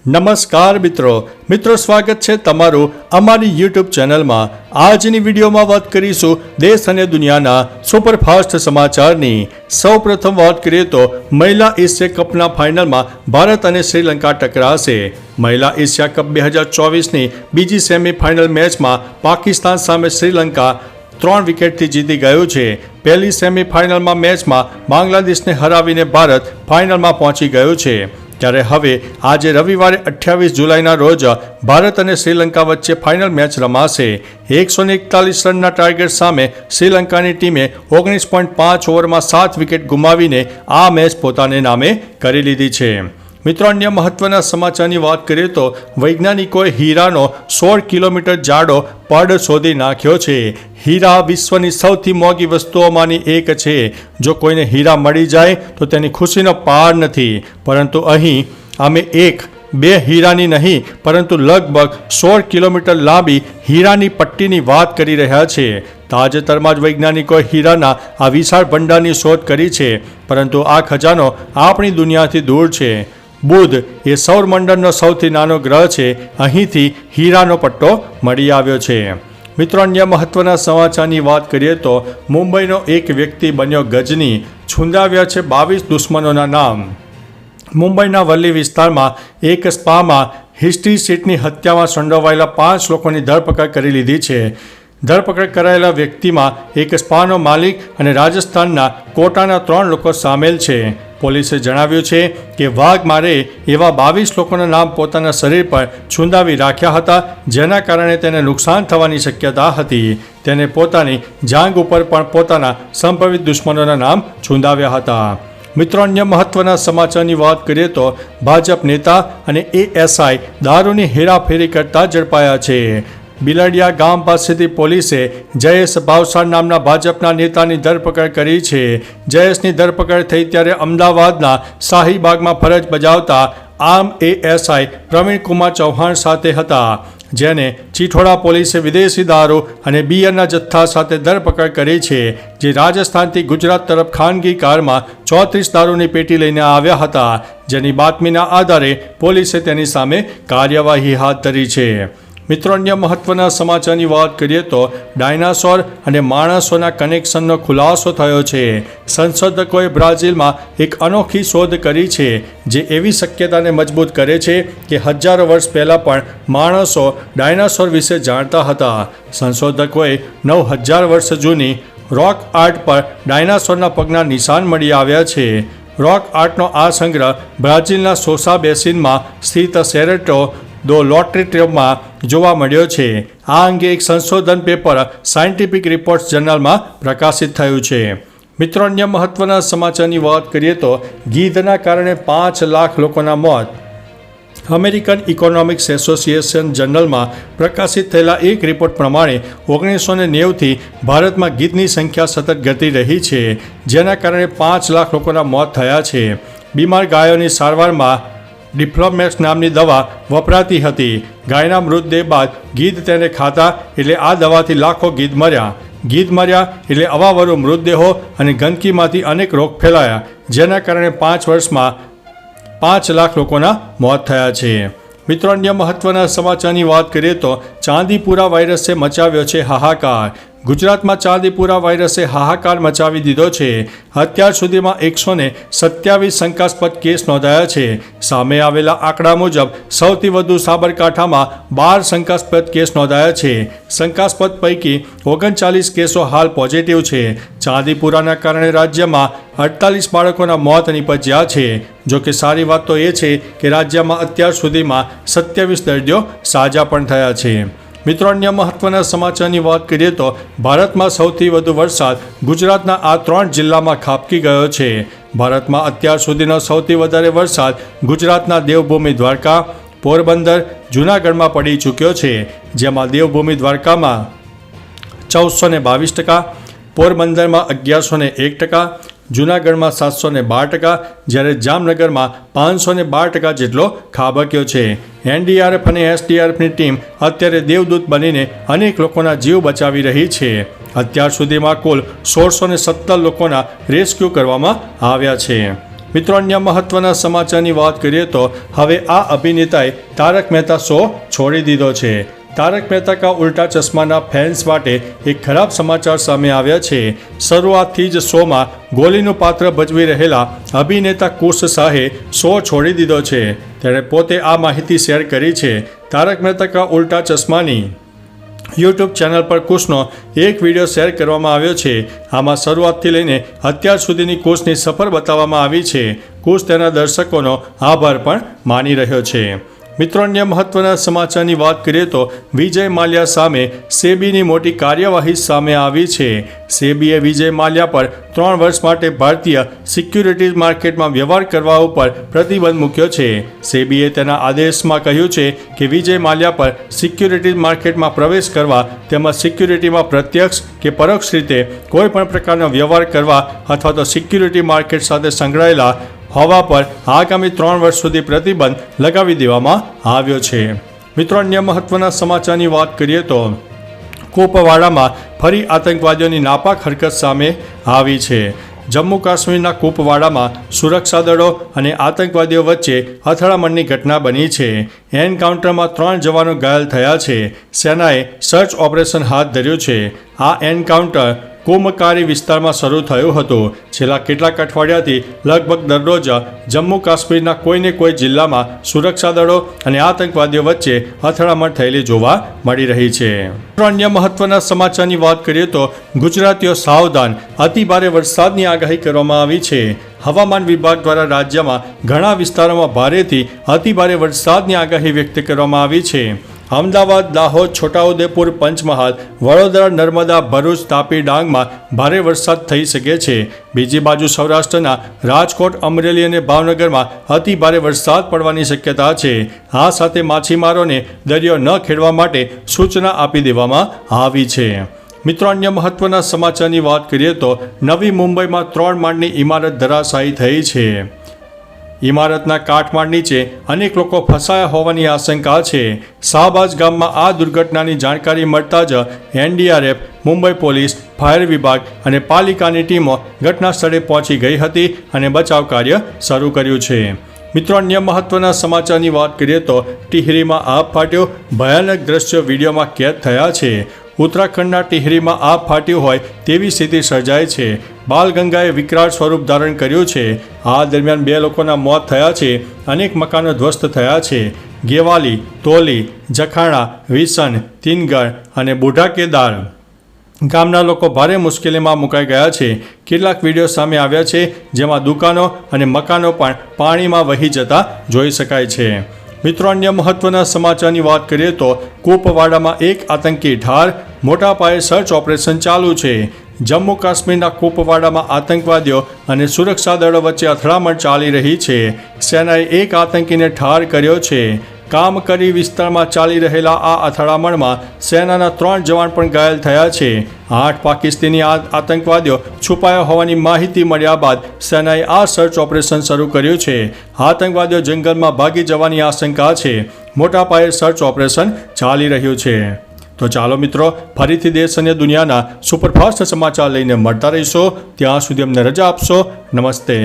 નમસ્કાર મિત્રો સ્વાગત છે તમારું અમારી યુટ્યુબ ચેનલમાં। આજની વિડીયોમાં વાત કરીશું દેશ અને દુનિયાના સુપરફાસ્ટ સમાચારની। સૌપ્રથમ વાત કરીએ તો મહિલા એશિયા કપના ફાઇનલમાં ભારત અને શ્રીલંકા ટકરાશે। મહિલા એશિયા કપ 2024ની બીજી સેમીફાઇનલ મેચમાં પાકિસ્તાન સામે શ્રીલંકા 3 વિકેટથી જીતી ગયું છે। પહેલી સેમીફાઇનલમાં મેચમાં બાંગ્લાદેશને હરાવીને ભારત ફાઇનલમાં પહોંચી ગયું છે। ત્યારે હવે આજે રવિવારે 28 જુલાઈના રોજ ભારત અને શ્રીલંકા વચ્ચે ફાઇનલ મેચ રમાશે। 141 રનના ટાર્ગેટ સામે શ્રીલંકાની ટીમે 19.5 ઓવરમાં 7 વિકેટ ગુમાવીને આ મેચ પોતાને નામે કરી લીધી છે। મિત્રો, અન્ય મહત્વના સમાચારની વાત કરીએ તો વૈજ્ઞાનિકોએ હીરાનો 16 કિલોમીટર જાડો પડ શોધી નાખ્યો છે। હીરા વિશ્વની સૌથી મોંઘી વસ્તુઓમાંની એક છે। જો કોઈને હીરા મળી જાય તો તેની ખુશીનો પાર નથી, પરંતુ અહીં અમે 1-2 હીરાની નહીં પરંતુ લગભગ 16 કિલોમીટર લાંબી હીરાની પટ્ટીની વાત કરી રહ્યા છે। તાજેતરમાં જ વૈજ્ઞાનિકોએ હીરાના આ વિશાળ ભંડારની શોધ કરી છે, પરંતુ આ ખજાનો આપણી દુનિયાથી દૂર છે। બુધ એ સૌરમંડળનો સૌથી નાનો ગ્રહ છે। અહીંથી હીરાનો પટ્ટો મળી આવ્યો છે। મિત્રો, અન્ય મહત્વના સમાચારની વાત કરીએ તો મુંબઈનો એક વ્યક્તિ બન્યો ગજની, છૂંદાવ્યા છે 22 દુશ્મનોના નામ। મુંબઈના વલ્લી વિસ્તારમાં એક સ્પામાં હિસ્ટ્રી સીટની હત્યામાં સંડોવાયેલા 5 લોકોની ધરપકડ કરી લીધી છે। ધરપકડ કરાયેલા વ્યક્તિમાં એક સ્પાનો માલિક અને રાજસ્થાનના કોટાના 3 લોકો સામેલ છે। પોલીસે જણાવ્યું છે કે વાઘમારે એવા 22 લોકોના નામ પોતાના શરીર પર છૂંદાવી રાખ્યા હતા, જેના કારણે તેને નુકસાન થવાની શક્યતા હતી। તેને પોતાની જાંઘ ઉપર પણ પોતાના સંભવિત દુશ્મનોના નામ છૂંદાવ્યા હતા। મિત્રો, અન્ય મહત્વના સમાચારની વાત કરીએ તો ભાજપ નેતા અને એએસઆઈ દારૂની હેરાફેરી કરતા ઝડપાયા છે। બિલડિયા ગામ પાસેથી પોલીસે જયેશ ભાવસાર નામના ભાજપના નેતાની ધરપકડ કરી છે। જયેશની ધરપકડ થઈ ત્યારે અમદાવાદના શાહીબાગમાં ફરજ બજાવતા આમ એએસઆઈ પ્રવીણકુમાર ચૌહાણ સાથે હતા, જેને ચીઠોડા પોલીસે વિદેશી દારૂ અને બિયરના જથ્થા સાથે ધરપકડ કરી છે, જે રાજસ્થાનથી ગુજરાત તરફ ખાનગી કારમાં 34 દારૂની પેટી લઈને આવ્યા હતા, જેની બાતમીના આધારે પોલીસે તેની સામે કાર્યવાહી હાથ ધરી છે। મિત્રો, અન્ય મહત્વના સમાચારની વાત કરીએ તો ડાયનાસોર અને માણસોના કનેક્શનનો ખુલાસો થયો છે। સંશોધકોએ બ્રાઝિલમાં એક અનોખી શોધ કરી છે, જે એવી શક્યતાને મજબૂત કરે છે કે હજારો વર્ષ પહેલાં પણ માણસો ડાયનાસોર વિશે જાણતા હતા। સંશોધકોએ 9000 વર્ષ જૂની રોક આર્ટ પર ડાયનાસોરના પગના નિશાન મળી આવ્યા છે। રોક આર્ટનો આ સંગ્રહ બ્રાઝિલના સોસા બેસિનમાં સ્થિત સેરેટો દો લોટ્રીટમાં જોવા મળ્યો છે। આ અંગે એક સંશોધન પેપર સાયન્ટિફિક રિપોર્ટ્સ જર્નલમાં પ્રકાશિત થયું છે। મિત્રો, અન્ય મહત્વના સમાચારની વાત કરીએ તો ગીધના કારણે 5 લાખ લોકોના મોત। અમેરિકન ઇકોનોમિક્સ એસોસિએશન જર્નલમાં પ્રકાશિત થયેલા એક રિપોર્ટ પ્રમાણે 1990થી ભારતમાં ગીધની સંખ્યા સતત ઘટી રહી છે, જેના કારણે 5 લાખ લોકોના મોત થયા છે। બીમાર ગાયોની સારવારમાં ડિફ્લોમેક્સ નામની દવા વપરાતી હતી। ગાયના મૃતદેહ બાદ ગીધ તેને ખાતા, એટલે આ દવાથી લાખો ગીધ મર્યા। ગીધ મર્યા એટલે અવાવરું મૃતદેહો અને ગંદકીમાંથી અનેક રોગ ફેલાયા, જેના કારણે 5 વર્ષમાં 5 લાખ લોકોના મોત થયા છે। મિત્રો, અન્ય મહત્વના સમાચારની વાત કરીએ તો ચાંદીપુરા વાયરસે મચાવ્યો છે હાહાકાર। ગુજરાતમાં ચાંદીપુરા વાયરસે હાહાકાર મચાવી દીધો છે। અત્યાર સુધીમાં 127 શંકાસ્પદ કેસ નોંધાયા છે। સામે આવેલા આંકડા મુજબ સૌથી વધુ સાબરકાંઠામાં 12 શંકાસ્પદ કેસ નોંધાયા છે। શંકાસ્પદ પૈકી 39 કેસો હાલ પોઝિટિવ છે। ચાંદીપુરાના કારણે રાજ્યમાં 48 બાળકોના મોત નીપજ્યા છે। જો કે સારી વાત તો એ છે કે રાજ્યમાં અત્યાર સુધીમાં 27 દર્દીઓ સાજા પણ થયા છે। મિત્રો, અન્ય મહત્વના સમાચારની વાત કરીએ તો ભારતમાં સૌથી વધુ વરસાદ ગુજરાતના આ 3 જિલ્લામાં ખાબકી ગયો છે। ભારતમાં અત્યાર સુધીનો સૌથી વધારે વરસાદ ગુજરાતના દેવભૂમિ દ્વારકા, પોરબંદર, જૂનાગઢમાં પડી ચૂક્યો છે, જેમાં દેવભૂમિ દ્વારકામાં 1422%, પોરબંદરમાં 1101%, જૂનાગઢમાં 712%, જ્યારે જામનગરમાં 512% જેટલો ખાબક્યો છે। એનડીઆરએફ અને એસડીઆરએફની ટીમ અત્યારે દેવદૂત બનીને અનેક લોકોના જીવ બચાવી રહી છે। અત્યાર સુધીમાં કુલ 1617 લોકોના રેસ્ક્યુ કરવામાં આવ્યા છે। મિત્રો અન્ય મહત્વના સમાચારની વાત કરીએ તો હવે આ અભિનેતાએ તારક મહેતા શો છોડી દીધો છે. તારક મહેતા કા ઉલ્ટા ચશ્માના ફેન્સ માટે એક ખરાબ સમાચાર સામે આવ્યા છે. શરૂઆતથી જ શોમાં ગોલીનું પાત્ર ભજવી રહેલા અભિનેતા કુશ શાહે શો છોડી દીધો છે. તેણે પોતે આ માહિતી શેર કરી છે. તારક મહેતા કા ઉલ્ટા ચશ્માની યુટ્યુબ ચેનલ પર કુશનો એક વિડીયો શેર કરવામાં આવ્યો છે. આમાં શરૂઆતથી લઈને અત્યાર સુધીની કુશની સફર બતાવવામાં આવી છે. કુશ તેના દર્શકોનો આભાર પણ માની રહ્યો છે. મિત્રો અન્ય મહત્વના સમાચારની વાત કરીએ તો વિજય માલ્યા સામે સેબીની મોટી કાર્યવાહી સામે આવી છે. સેબીએ વિજય માલ્યા પર 3 વર્ષ માટે ભારતીય સિક્યુરિટીઝ માર્કેટમાં વ્યવહાર કરવા ઉપર પ્રતિબંધ મૂક્યો છે. સેબીએ તેના આદેશમાં કહ્યું છે કે વિજય માલ્યા પર સિક્યુરિટીઝ માર્કેટમાં પ્રવેશ કરવા તેમજ સિક્યુરિટીમાં પ્રત્યક્ષ કે પરોક્ષ રીતે કોઈ પણ પ્રકારનો વ્યવહાર કરવા અથવા તો સિક્યુરિટી માર્કેટ સાથે સંકળાયેલા હોવા પર આગામી 3 વર્ષ સુધી પ્રતિબંધ લગાવી દેવામાં આવ્યો છે. મિત્રો અન્ય મહત્વના સમાચારની વાત કરીએ તો કુપવાડામાં ફરી આતંકવાદીઓની નાપાક હરકત સામે આવી છે. જમ્મુ કાશ્મીરના કુપવાડામાં સુરક્ષા દળો અને આતંકવાદીઓ વચ્ચે અથડામણની ઘટના બની છે. એન્કાઉન્ટરમાં 3 જવાનો ઘાયલ થયા છે. સેનાએ સર્ચ ઓપરેશન હાથ ધર્યું છે. આ એન્કાઉન્ટર કોમકારી વિસ્તારમાં શરૂ થયું હતું. છેલ્લા કેટલાક અઠવાડિયાથી લગભગ દરરોજ જમ્મુ કાશ્મીરના કોઈને કોઈ જિલ્લામાં સુરક્ષા દળો અને આતંકવાદીઓ વચ્ચે અથડામણ થયેલી જોવા મળી રહી છે. અન્ય મહત્વના સમાચારની વાત કરીએ તો ગુજરાતીઓ સાવધાન, અતિભારે વરસાદની આગાહી કરવામાં આવી છે. હવામાન વિભાગ દ્વારા રાજ્યમાં ઘણા વિસ્તારોમાં ભારેથી અતિભારે વરસાદની આગાહી વ્યક્ત કરવામાં આવી છે. અમદાવાદ, દાહોદ, છોટાઉદેપુર, પંચમહાલ, વડોદરા, નર્મદા, ભરૂચ, તાપી, ડાંગમાં ભારે વરસાદ થઈ શકે છે. બીજી બાજુ સૌરાષ્ટ્રના રાજકોટ, અમરેલી અને ભાવનગરમાં અતિ ભારે વરસાદ પડવાની શક્યતા છે. આ સાથે માછીમારોને દરિયો ન ખેડવા માટે સૂચના આપી દેવામાં આવી છે. મિત્રો અન્ય મહત્વના સમાચારની વાત કરીએ તો નવી મુંબઈમાં 3 માળની ઇમારત ધરાશાયી થઈ છે. ઇમારતના કાટમાળ નીચે અનેક લોકો ફસાયા હોવાની આશંકા છે. શાહબાજ ગામમાં આ દુર્ઘટનાની જાણકારી મળતા જ એનડીઆરએફ, મુંબઈ પોલીસ, ફાયર વિભાગ અને પાલિકાની ટીમો ઘટના સ્થળે પહોંચી ગઈ હતી અને બચાવ કાર્ય શરૂ કર્યું છે. મિત્રો અન્ય મહત્વના સમાચારની વાત કરીએ તો ટિહરીમાં આગ ફાટ્યો. ભયાનક દ્રશ્યો વિડીયોમાં કેદ થયા છે. ઉત્તરાખંડના ટિહરીમાં આગ ફાટ્યું હોય તેવી સ્થિતિ સર્જાય છે. બાલગંગાએ વિકરાળ સ્વરૂપ ધારણ કર્યું છે. આ દરમિયાન 2 લોકોના મોત થયા છે. અનેક મકાનો ધ્વસ્ત થયા છે. ગેવાલી, તોલી, જખાણા, વિસન, તિનગર અને બુઢા કેદાર ગામના લોકો ભારે મુશ્કેલીમાં મુકાઈ ગયા છે. કેટલાક વિડીયો સામે આવ્યા છે જેમાં દુકાનો અને મકાનો પણ પાણીમાં વહી જતા જોઈ શકાય છે. મિત્રો અન્ય મહત્વના સમાચારની વાત કરીએ તો કુપવાડામાં એક આતંકી ઠાર. મોટા પાયે સર્ચ ઓપરેશન ચાલુ છે. જમ્મુ કાશ્મીરના કુપવાડામાં આતંકવાદીઓ અને સુરક્ષા દળો વચ્ચે અથડામણ ચાલી રહી છે. સેનાએ એક આતંકીને ઠાર કર્યો છે. કામકરી વિસ્તારમાં ચાલી રહેલા આ અથડામણમાં સેનાના 3 જવાન પણ ઘાયલ થયા છે. 8 પાકિસ્તાની આતંકવાદીઓ છુપાયા હોવાની માહિતી મળ્યા બાદ સેનાએ આ સર્ચ ઓપરેશન શરૂ કર્યું છે. આતંકવાદીઓ જંગલમાં ભાગી જવાની આશંકા છે. મોટા પાયે સર્ચ ઓપરેશન ચાલી રહ્યું છે. તો ચાલો મિત્રો, ફરીથી દેશ અને દુનિયાના સુપરફાસ્ટ સમાચાર લઈને મળતા રહીશો. ત્યાં સુધી અમને રજા આપશો. નમસ્તે.